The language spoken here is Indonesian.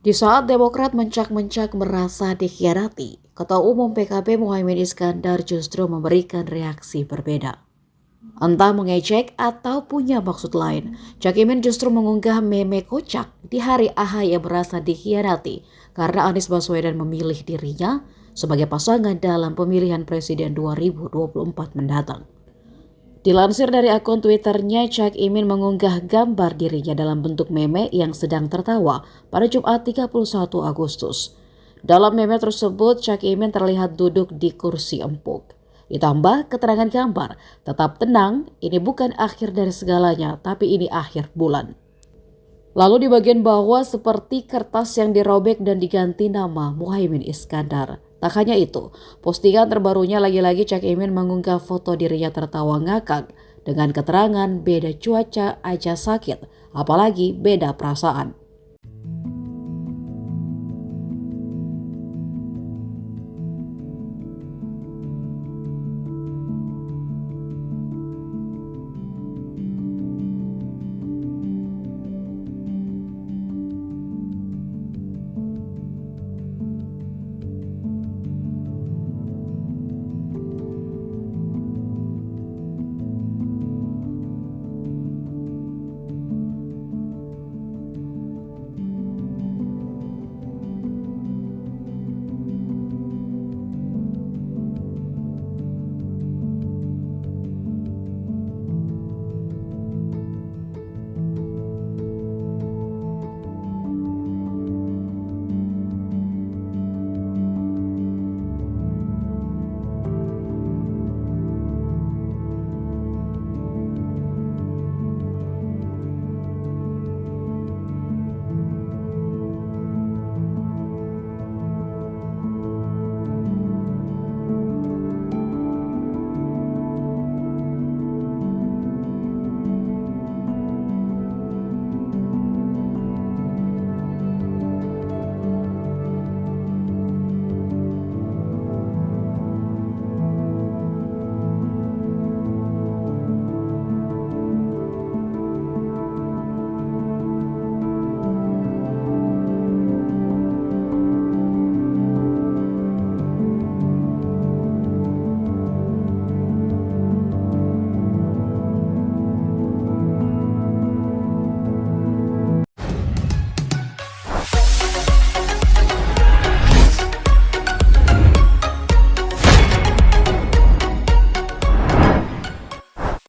Di saat Demokrat mencak-mencak merasa dikhianati, Ketua Umum PKB Muhaimin Iskandar justru memberikan reaksi berbeda. Entah mengejek atau punya maksud lain, Cak Imin justru mengunggah meme kocak di hari AHY yang merasa dikhianati karena Anies Baswedan memilih dirinya sebagai pasangan dalam pemilihan presiden 2024 mendatang. Dilansir dari akun Twitternya, Cak Imin mengunggah gambar dirinya dalam bentuk meme yang sedang tertawa pada Jumat 31 Agustus. Dalam meme tersebut, Cak Imin terlihat duduk di kursi empuk. Ditambah keterangan gambar, tetap tenang, ini bukan akhir dari segalanya, tapi ini akhir bulan. Lalu di bagian bawah seperti kertas yang dirobek dan diganti nama Muhaimin Iskandar. Tak hanya itu, postingan terbarunya lagi-lagi Cak Imin mengunggah foto dirinya tertawa ngakak dengan keterangan beda cuaca aja sakit, apalagi beda perasaan.